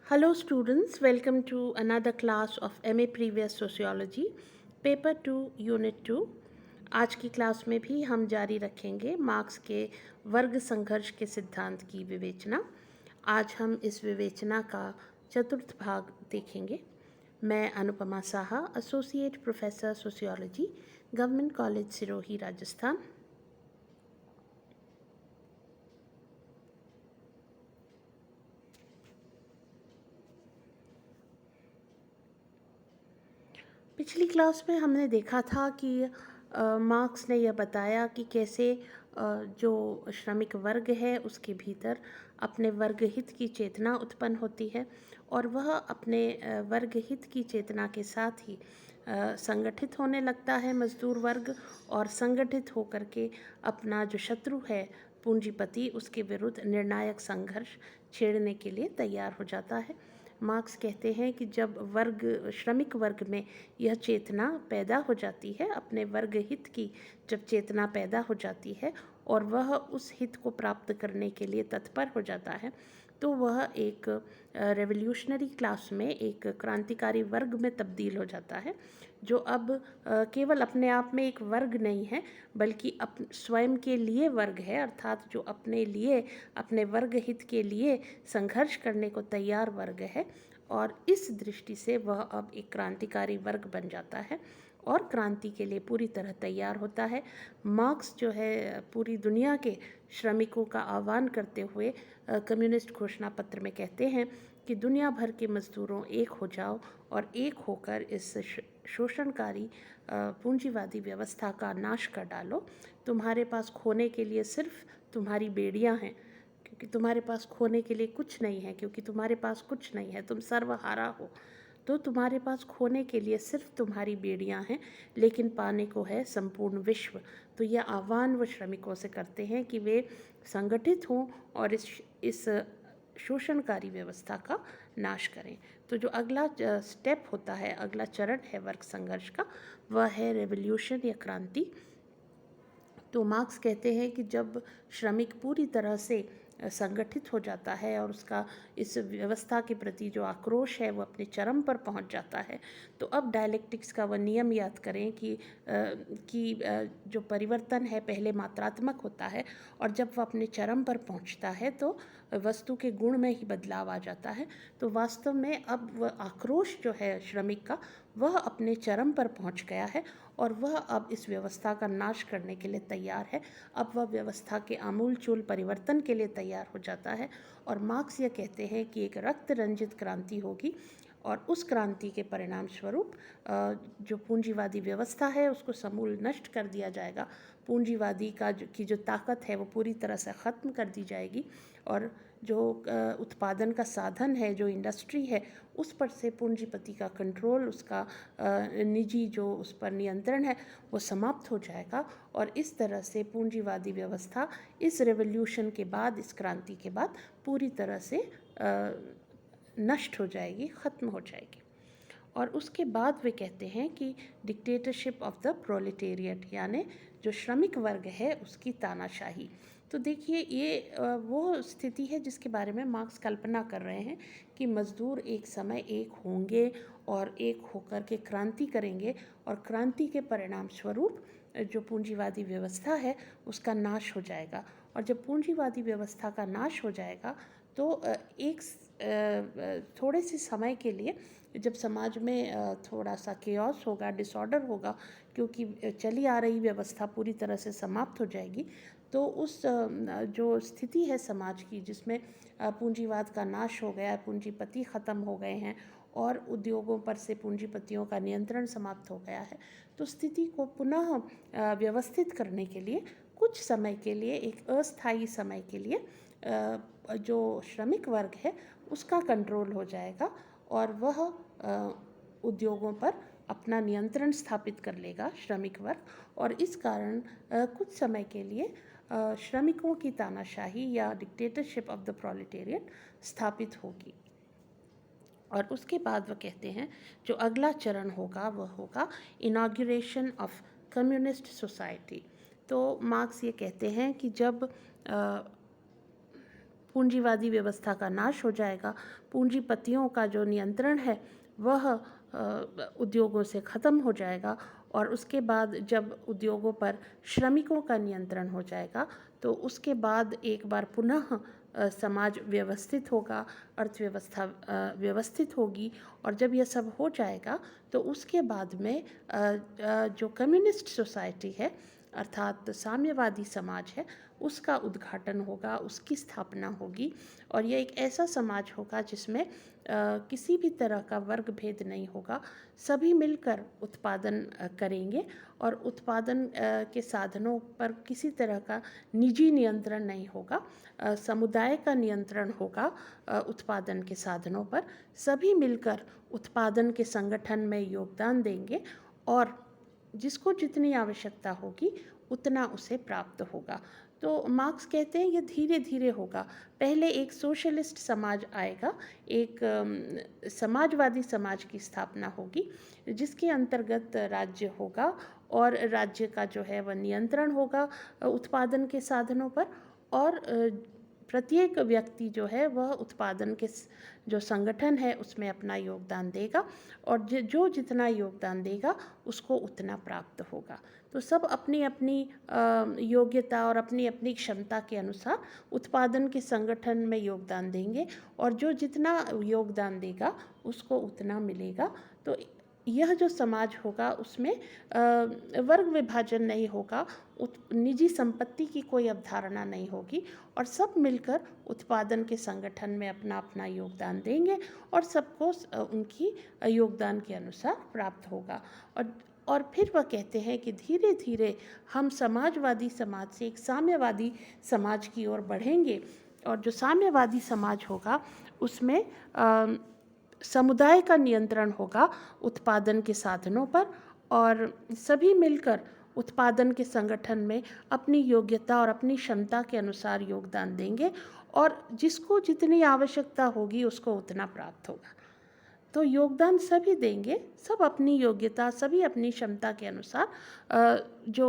Hello students, welcome to another class of MA Previous Sociology, paper 2 unit 2। आज की class में भी हम जारी रखेंगे मार्क्स के वर्ग संघर्ष के सिद्धांत की विवेचना। आज हम इस विवेचना का चतुर्थ भाग देखेंगे। मैं Anupama Saha, associate professor sociology, government college Sirohi, Rajasthan. पिछली क्लास में हमने देखा था कि मार्क्स ने यह बताया कि कैसे जो श्रमिक वर्ग है उसके भीतर अपने वर्ग हित की चेतना उत्पन्न होती है और वह अपने वर्ग हित की चेतना के साथ ही संगठित होने लगता है मजदूर वर्ग, और संगठित होकर के अपना जो शत्रु है पूंजीपति, उसके विरुद्ध निर्णायक संघर्ष छेड़ने के लिए तैयार हो जाता है। मार्क्स कहते हैं कि जब श्रमिक वर्ग में यह चेतना पैदा हो जाती है, अपने वर्ग हित की जब चेतना पैदा हो जाती है और वह उस हित को प्राप्त करने के लिए तत्पर हो जाता है, तो वह एक रेवोल्यूशनरी क्लास में, एक क्रांतिकारी वर्ग में तब्दील हो जाता है, जो अब केवल अपने आप में एक वर्ग नहीं है बल्कि स्वयं के लिए वर्ग है, अर्थात जो अपने लिए, अपने वर्ग हित के लिए संघर्ष करने को तैयार वर्ग है। और इस दृष्टि से वह अब एक क्रांतिकारी वर्ग बन जाता है और क्रांति के लिए पूरी तरह तैयार होता है। मार्क्स जो है पूरी दुनिया के श्रमिकों का आह्वान करते हुए कम्युनिस्ट घोषणा पत्र में कहते हैं कि दुनिया भर के मजदूरों, एक हो जाओ और एक होकर इस शोषणकारी पूंजीवादी व्यवस्था का नाश कर डालो। तुम्हारे पास खोने के लिए सिर्फ तुम्हारी बेड़ियां हैं, क्योंकि तुम्हारे पास खोने के लिए कुछ नहीं है, क्योंकि तुम्हारे पास कुछ नहीं है, तुम सर्वहारा हो। तो तुम्हारे पास खोने के लिए सिर्फ तुम्हारी बेड़ियां हैं, लेकिन पाने को है संपूर्ण विश्व। तो यह आह्वान वो श्रमिकों से करते हैं कि वे संगठित हों और इस शोषणकारी व्यवस्था का नाश करें। तो जो अगला स्टेप होता है, अगला चरण है वर्ग संघर्ष का, वह है रेवोल्यूशन या क्रांति। तो मार्क्स कहते हैं कि जब श्रमिक पूरी तरह से संगठित हो जाता है और उसका इस व्यवस्था के प्रति जो आक्रोश है वो अपने चरम पर पहुंच जाता है, तो अब डायलेक्टिक्स का वह नियम याद करें कि जो परिवर्तन है पहले मात्रात्मक होता है और जब वह अपने चरम पर पहुंचता है तो वस्तु के गुण में ही बदलाव आ जाता है। तो वास्तव में अब वह आक्रोश जो है श्रमिक का, वह अपने चरम पर पहुंच गया है और वह अब इस व्यवस्था का नाश करने के लिए तैयार है। अब वह व्यवस्था के आमूलचूल परिवर्तन के लिए तैयार हो जाता है और मार्क्स यह कहते हैं कि एक रक्त रंजित क्रांति होगी और उस क्रांति के परिणाम स्वरूप जो पूंजीवादी व्यवस्था है उसको समूल नष्ट कर दिया जाएगा। पूंजीवादी की जो ताकत है वो पूरी तरह से ख़त्म कर दी जाएगी और जो उत्पादन का साधन है, जो इंडस्ट्री है, उस पर से पूंजीपति का कंट्रोल, उसका निजी जो उस पर नियंत्रण है वो समाप्त हो जाएगा। और इस तरह से पूंजीवादी व्यवस्था इस रेवोल्यूशन के बाद, इस क्रांति के बाद पूरी तरह से नष्ट हो जाएगी, ख़त्म हो जाएगी। और उसके बाद वे कहते हैं कि डिक्टेटरशिप ऑफ द प्रोलेटेरिएट, यानी जो श्रमिक वर्ग है उसकी तानाशाही। तो देखिए, ये वो स्थिति है जिसके बारे में मार्क्स कल्पना कर रहे हैं कि मज़दूर एक समय एक होंगे और एक होकर के क्रांति करेंगे और क्रांति के परिणाम स्वरूप जो पूंजीवादी व्यवस्था है उसका नाश हो जाएगा। और जब पूंजीवादी व्यवस्था का नाश हो जाएगा तो एक थोड़े से समय के लिए जब समाज में थोड़ा सा केओस होगा, डिसऑर्डर होगा, क्योंकि चली आ रही व्यवस्था पूरी तरह से समाप्त हो जाएगी, तो उस जो स्थिति है समाज की जिसमें पूंजीवाद का नाश हो गया है, पूंजीपति ख़त्म हो गए हैं और उद्योगों पर से पूंजीपतियों का नियंत्रण समाप्त हो गया है, तो स्थिति को पुनः व्यवस्थित करने के लिए कुछ समय के लिए, एक अस्थायी समय के लिए जो श्रमिक वर्ग है उसका कंट्रोल हो जाएगा और वह उद्योगों पर अपना नियंत्रण स्थापित कर लेगा श्रमिक वर्ग। और इस कारण कुछ समय के लिए श्रमिकों की तानाशाही या डिक्टेटरशिप ऑफ द प्रोलेटेरिएट स्थापित होगी। और उसके बाद वह कहते हैं जो अगला चरण होगा वह होगा इनॉग्रेशन ऑफ कम्युनिस्ट सोसाइटी। तो मार्क्स ये कहते हैं कि जब पूंजीवादी व्यवस्था का नाश हो जाएगा, पूंजीपतियों का जो नियंत्रण है वह उद्योगों से ख़त्म हो जाएगा, और उसके बाद जब उद्योगों पर श्रमिकों का नियंत्रण हो जाएगा तो उसके बाद एक बार पुनः समाज व्यवस्थित होगा, अर्थव्यवस्था व्यवस्थित होगी। और जब यह सब हो जाएगा तो उसके बाद में जो कम्युनिस्ट सोसाइटी है अर्थात साम्यवादी समाज है उसका उद्घाटन होगा, उसकी स्थापना होगी। और यह एक ऐसा समाज होगा जिसमें किसी भी तरह का वर्ग भेद नहीं होगा, सभी मिलकर उत्पादन करेंगे और उत्पादन के साधनों पर किसी तरह का निजी नियंत्रण नहीं होगा, समुदाय का नियंत्रण होगा उत्पादन के साधनों पर। सभी मिलकर उत्पादन के संगठन में योगदान देंगे और जिसको जितनी आवश्यकता होगी उतना उसे प्राप्त होगा। तो मार्क्स कहते हैं ये धीरे धीरे होगा। पहले एक सोशलिस्ट समाज आएगा, एक समाजवादी समाज की स्थापना होगी जिसके अंतर्गत राज्य होगा और राज्य का जो है वह नियंत्रण होगा उत्पादन के साधनों पर, और प्रत्येक व्यक्ति जो है वह उत्पादन के जो संगठन है उसमें अपना योगदान देगा और जो जितना योगदान देगा उसको उतना प्राप्त होगा। तो सब अपनी अपनी योग्यता और अपनी अपनी क्षमता के अनुसार उत्पादन के संगठन में योगदान देंगे और जो जितना योगदान देगा उसको उतना मिलेगा। तो यह जो समाज होगा उसमें वर्ग विभाजन नहीं होगा, निजी संपत्ति की कोई अवधारणा नहीं होगी और सब मिलकर उत्पादन के संगठन में अपना अपना योगदान देंगे और सबको उनकी योगदान के अनुसार प्राप्त होगा। और फिर वह कहते हैं कि धीरे धीरे हम समाजवादी समाज से एक साम्यवादी समाज की ओर बढ़ेंगे और जो साम्यवादी समाज होगा उसमें समुदाय का नियंत्रण होगा उत्पादन के साधनों पर और सभी मिलकर उत्पादन के संगठन में अपनी योग्यता और अपनी क्षमता के अनुसार योगदान देंगे और जिसको जितनी आवश्यकता होगी उसको उतना प्राप्त होगा। तो योगदान सभी देंगे, सब अपनी योग्यता, सभी अपनी क्षमता के अनुसार जो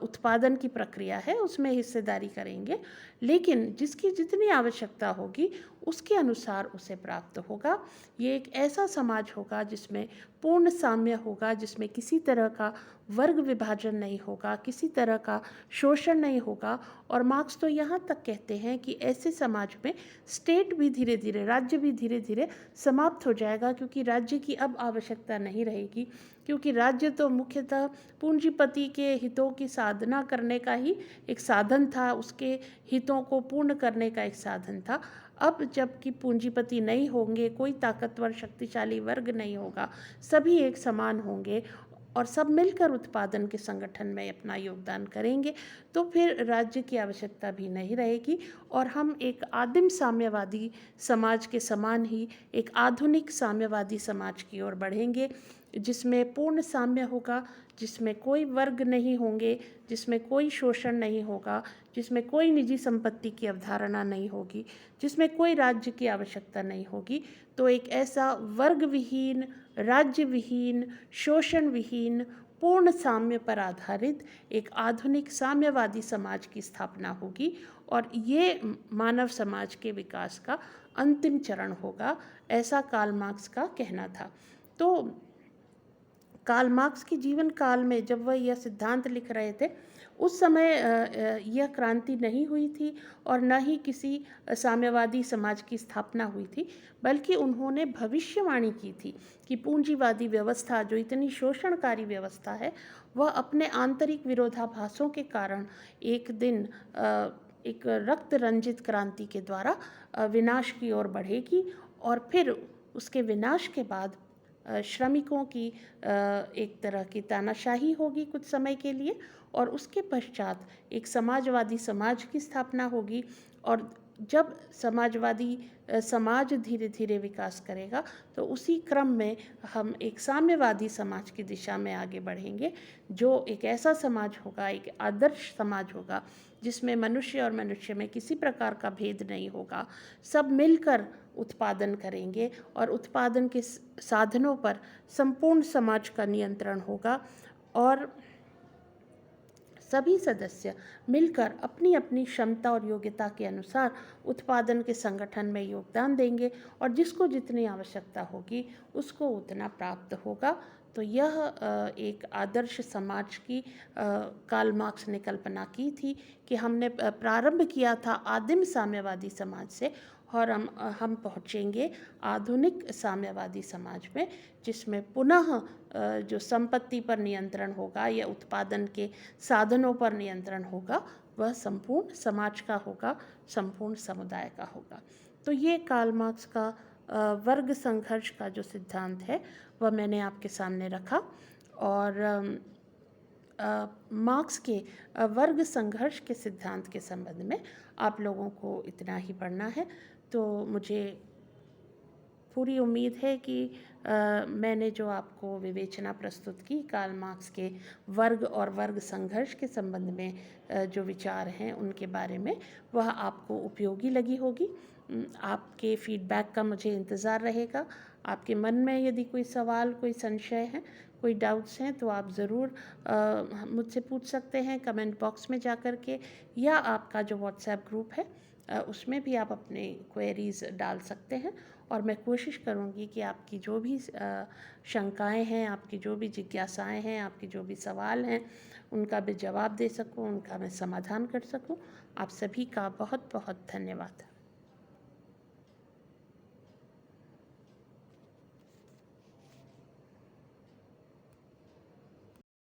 उत्पादन की प्रक्रिया है उसमें हिस्सेदारी करेंगे, लेकिन जिसकी जितनी आवश्यकता होगी उसके अनुसार उसे प्राप्त होगा। ये एक ऐसा समाज होगा जिसमें पूर्ण साम्य होगा, जिसमें किसी तरह का वर्ग विभाजन नहीं होगा, किसी तरह का शोषण नहीं होगा। और मार्क्स तो यहाँ तक कहते हैं कि ऐसे समाज में स्टेट भी धीरे धीरे, राज्य भी धीरे धीरे समाप्त हो जाएगा, क्योंकि राज्य की अब आवश्यकता नहीं रहेगी, क्योंकि राज्य तो मुख्यतः पूंजीपति के हितों की साधना करने का ही एक साधन था, उसके हितों को पूर्ण करने का एक साधन था। अब जबकि पूंजीपति नहीं होंगे, कोई ताकतवर शक्तिशाली वर्ग नहीं होगा, सभी एक समान होंगे और सब मिलकर उत्पादन के संगठन में अपना योगदान करेंगे, तो फिर राज्य की आवश्यकता भी नहीं रहेगी और हम एक आदिम साम्यवादी समाज के समान ही एक आधुनिक साम्यवादी समाज की ओर बढ़ेंगे, जिसमें पूर्ण साम्य होगा, जिसमें कोई वर्ग नहीं होंगे, जिसमें कोई शोषण नहीं होगा, जिसमें कोई निजी संपत्ति की अवधारणा नहीं होगी, जिसमें कोई राज्य की आवश्यकता नहीं होगी। तो एक ऐसा वर्ग विहीन, राज्य विहीन, शोषण विहीन, पूर्ण साम्य पर आधारित एक आधुनिक साम्यवादी समाज की स्थापना होगी और ये मानव समाज के विकास का अंतिम चरण होगा, ऐसा कार्ल मार्क्स का कहना था। तो कार्ल मार्क्स के जीवन काल में जब वह यह सिद्धांत लिख रहे थे उस समय यह क्रांति नहीं हुई थी और न ही किसी साम्यवादी समाज की स्थापना हुई थी, बल्कि उन्होंने भविष्यवाणी की थी कि पूंजीवादी व्यवस्था जो इतनी शोषणकारी व्यवस्था है वह अपने आंतरिक विरोधाभासों के कारण एक दिन एक रक्त रंजित क्रांति के द्वारा विनाश की ओर बढ़ेगी और फिर उसके विनाश के बाद श्रमिकों की एक तरह की तानाशाही होगी कुछ समय के लिए और उसके पश्चात एक समाजवादी समाज की स्थापना होगी। और जब समाजवादी समाज धीरे धीरे विकास करेगा तो उसी क्रम में हम एक साम्यवादी समाज की दिशा में आगे बढ़ेंगे, जो एक ऐसा समाज होगा, एक आदर्श समाज होगा जिसमें मनुष्य और मनुष्य में किसी प्रकार का भेद नहीं होगा, सब मिलकर उत्पादन करेंगे और उत्पादन के साधनों पर संपूर्ण समाज का नियंत्रण होगा और सभी सदस्य मिलकर अपनी अपनी क्षमता और योग्यता के अनुसार उत्पादन के संगठन में योगदान देंगे और जिसको जितनी आवश्यकता होगी उसको उतना प्राप्त होगा। तो यह एक आदर्श समाज की कार्ल मार्क्स ने कल्पना की थी कि हमने प्रारंभ किया था आदिम साम्यवादी समाज से और हम पहुँचेंगे आधुनिक साम्यवादी समाज में, जिसमें पुनः जो संपत्ति पर नियंत्रण होगा या उत्पादन के साधनों पर नियंत्रण होगा वह संपूर्ण समाज का होगा, संपूर्ण समुदाय का होगा। तो ये कार्ल मार्क्स का वर्ग संघर्ष का जो सिद्धांत है वह मैंने आपके सामने रखा। और मार्क्स के वर्ग संघर्ष के सिद्धांत के संबंध में आप लोगों को इतना ही पढ़ना है। तो मुझे पूरी उम्मीद है कि मैंने जो आपको विवेचना प्रस्तुत की कार्ल मार्क्स के वर्ग और वर्ग संघर्ष के संबंध में जो विचार हैं उनके बारे में, वह आपको उपयोगी लगी होगी। आपके फीडबैक का मुझे इंतज़ार रहेगा। आपके मन में यदि कोई सवाल, कोई संशय है, कोई डाउट्स हैं तो आप ज़रूर मुझसे पूछ सकते हैं कमेंट बॉक्स में जा कर के, या आपका जो व्हाट्सएप ग्रुप है उसमें भी आप अपने क्वेरीज़ डाल सकते हैं और मैं कोशिश करूँगी कि आपकी जो भी शंकाएं हैं, आपकी जो भी जिज्ञासाएं हैं, आपके जो भी सवाल हैं उनका भी जवाब दे सकूं, उनका मैं समाधान कर सकूं। आप सभी का बहुत बहुत धन्यवाद।